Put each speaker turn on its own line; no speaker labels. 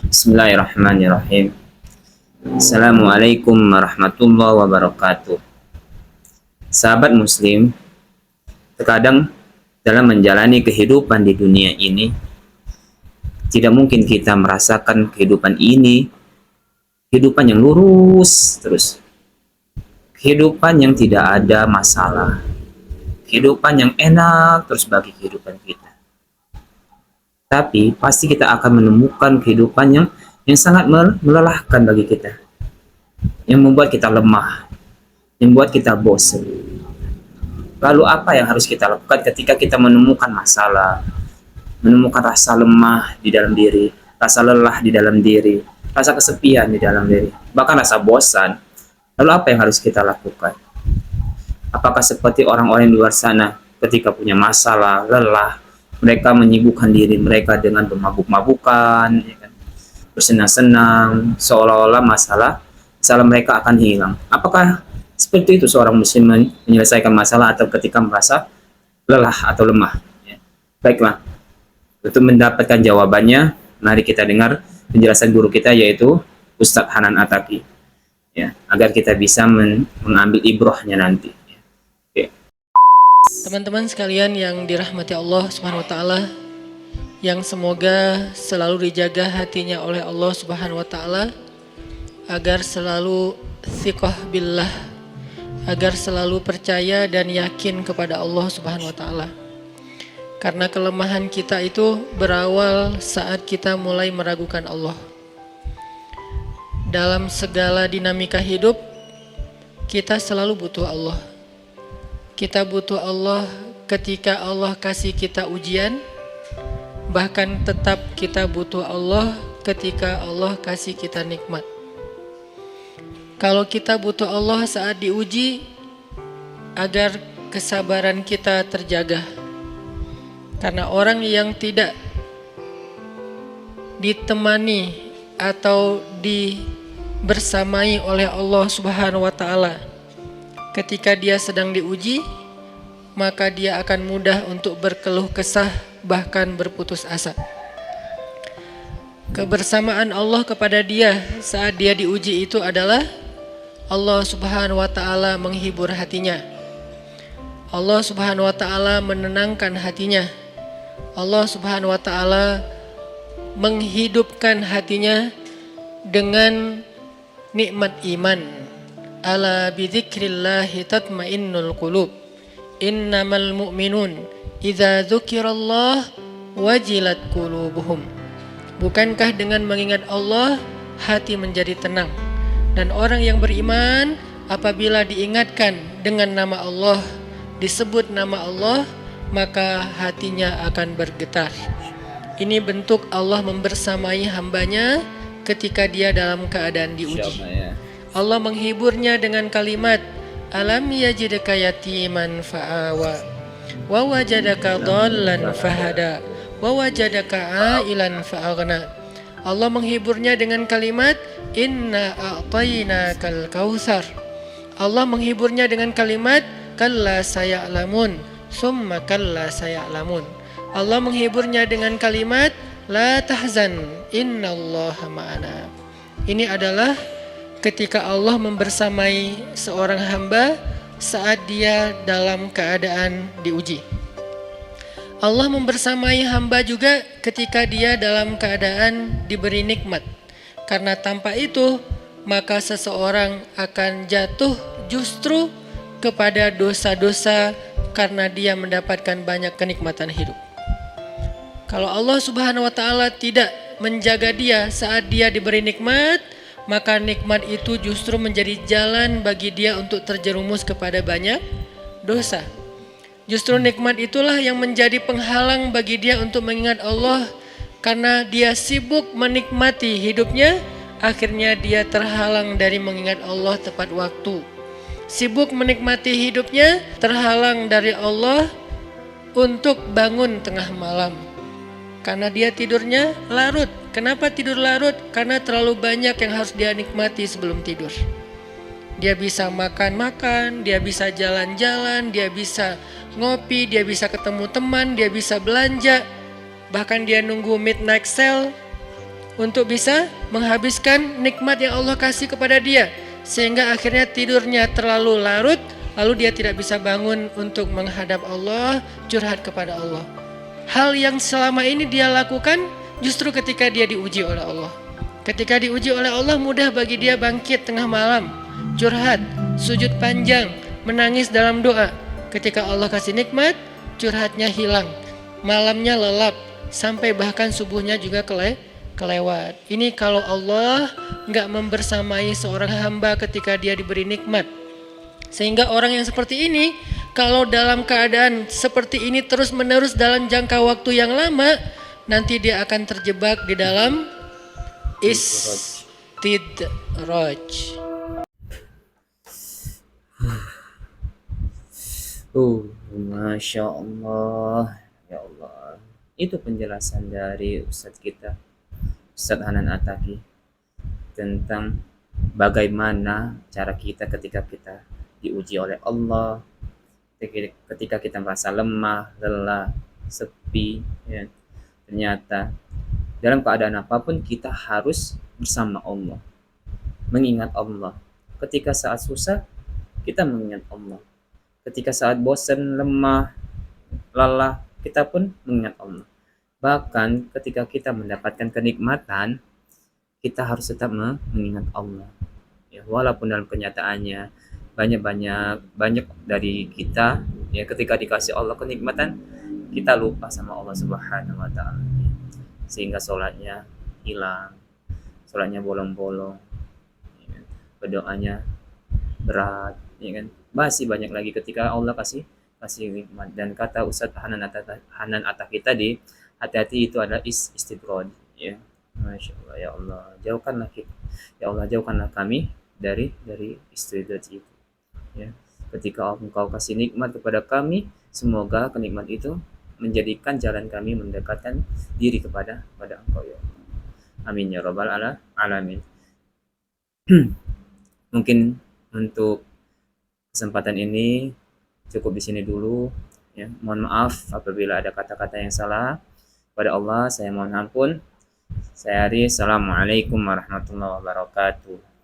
Bismillahirrahmanirrahim. Assalamualaikum warahmatullahi wabarakatuh. Sahabat Muslim, terkadang dalam menjalani kehidupan di dunia ini, tidak mungkin kita merasakan kehidupan ini, kehidupan yang lurus terus, kehidupan yang tidak ada masalah, kehidupan yang enak terus bagi kehidupan kita. Tapi pasti kita akan menemukan kehidupan yang sangat melelahkan bagi kita, yang membuat kita lemah, yang membuat kita bosan. Lalu apa yang harus kita lakukan ketika kita menemukan masalah, menemukan rasa lemah di dalam diri, rasa lelah di dalam diri, rasa kesepian di dalam diri, bahkan rasa bosan? Lalu apa yang harus kita lakukan? Apakah seperti orang-orang di luar sana ketika punya masalah, lelah, mereka menyibukkan diri mereka dengan bermabuk-mabukan, ya kan? Bersenang-senang, seolah-olah masalah mereka akan hilang? Apakah seperti itu seorang muslim menyelesaikan masalah atau ketika merasa lelah atau lemah? Ya. Baiklah, untuk mendapatkan jawabannya, mari kita dengar penjelasan guru kita, yaitu Ustadz Hanan Ataki, ya, agar kita bisa mengambil ibrahnya nanti. Ya.
Teman-teman sekalian yang dirahmati Allah Subhanahu wa taala, yang semoga selalu dijaga hatinya oleh Allah Subhanahu wa taala agar selalu thiqah billah, agar selalu percaya dan yakin kepada Allah Subhanahu wa taala. Karena kelemahan kita itu berawal saat kita mulai meragukan Allah. Dalam segala dinamika hidup, kita selalu butuh Allah. Kita butuh Allah ketika Allah kasih kita ujian, bahkan tetap kita butuh Allah ketika Allah kasih kita nikmat. Kalau kita butuh Allah saat diuji, agar kesabaran kita terjaga. Karena orang yang tidak ditemani atau dibersamai oleh Allah Subhanahu wa taala ketika dia sedang diuji, maka dia akan mudah untuk berkeluh kesah, bahkan berputus asa. Kebersamaan Allah kepada dia saat dia diuji itu adalah Allah Subhanahu wa taala menghibur hatinya. Allah Subhanahu wa taala menenangkan hatinya. Allah Subhanahu wa taala menghidupkan hatinya dengan nikmat iman. Ala bidzikrillahi tatmainnul qulub. Innamal mu'minun idza dzukirallah wajilat qulubuhum. Bukankah dengan mengingat Allah hati menjadi tenang? Dan orang yang beriman apabila diingatkan dengan nama Allah, disebut nama Allah, maka hatinya akan bergetar. Ini bentuk Allah membersamai hambanya ketika dia dalam keadaan diuji. Allah menghiburnya dengan kalimat, alam yajidka yatiman fa'awa wa wajadaka dhallan fahada wa wajadaka ailan fa'aghna. Allah menghiburnya dengan kalimat, inna a'tainakal kautsar. Allah menghiburnya dengan kalimat, kalla saya'lamun summa kalla saya'lamun. Allah menghiburnya dengan kalimat, la tahzan innallaha ma'ana. Ini adalah ketika Allah membersamai seorang hamba saat dia dalam keadaan diuji. Allah membersamai hamba juga ketika dia dalam keadaan diberi nikmat. Karena tanpa itu, maka seseorang akan jatuh justru kepada dosa-dosa karena dia mendapatkan banyak kenikmatan hidup. Kalau Allah Subhanahu wa taala tidak menjaga dia saat dia diberi nikmat, maka nikmat itu justru menjadi jalan bagi dia untuk terjerumus kepada banyak dosa. Justru nikmat itulah yang menjadi penghalang bagi dia untuk mengingat Allah. Karena dia sibuk menikmati hidupnya, akhirnya dia terhalang dari mengingat Allah tepat waktu. Sibuk menikmati hidupnya, terhalang dari Allah untuk bangun tengah malam. Karena dia tidurnya larut. Kenapa tidur larut? Karena terlalu banyak yang harus dia nikmati sebelum tidur. Dia bisa makan-makan, dia bisa jalan-jalan, dia bisa ngopi, dia bisa ketemu teman, dia bisa belanja. Bahkan dia nunggu midnight sale untuk bisa menghabiskan nikmat yang Allah kasih kepada dia, sehingga akhirnya tidurnya terlalu larut, lalu dia tidak bisa bangun untuk menghadap Allah, curhat kepada Allah. Hal yang selama ini dia lakukan justru ketika dia diuji oleh Allah. Ketika diuji oleh Allah, mudah bagi dia bangkit tengah malam, curhat, sujud panjang, menangis dalam doa. Ketika Allah kasih nikmat, curhatnya hilang, malamnya lelap, sampai bahkan subuhnya juga kelewat. Ini kalau Allah nggak membersamai seorang hamba ketika dia diberi nikmat. Sehingga orang yang seperti ini, kalau dalam keadaan seperti ini terus-menerus dalam jangka waktu yang lama, nanti dia akan terjebak di dalam istidraj.
Masya Allah, ya Allah. Itu penjelasan dari Ustadz kita, Ustadz Hanan Attaqi, tentang bagaimana cara kita ketika kita diuji oleh Allah, ketika kita merasa lemah, lelah, sepi, ya. Ternyata dalam keadaan apapun kita harus bersama Allah, mengingat Allah. Ketika saat susah, kita mengingat Allah. Ketika saat bosan, lemah, lelah, kita pun mengingat Allah. Bahkan ketika kita mendapatkan kenikmatan, kita harus tetap mengingat Allah. Ya, walaupun dalam kenyataannya banyak dari kita, ya, ketika dikasih Allah kenikmatan, kita lupa sama Allah Subhanahu wa taala. Sehingga sholatnya hilang, sholatnya bolong-bolong, ya, berdoanya berat, ya kan? Masih banyak lagi ketika Allah kasih nikmat. Dan kata Ustadz Hanan Attaqi tadi, hati-hati itu adalah istidraj, ya. Masya Allah, ya Allah, jauhkanlah kita, ya Allah, jauhkanlah kami dari istidraj itu, ya. Ketika Engkau kasih nikmat kepada kami, semoga kenikmat itu menjadikan jalan kami mendekatkan diri kepada Engkau, ya Allah. Amin ya rabbal alamin. Mungkin untuk kesempatan ini cukup di sini dulu, ya. Mohon maaf apabila ada kata-kata yang salah. Pada Allah saya mohon ampun. Saya Ari, assalamualaikum warahmatullahi wabarakatuh.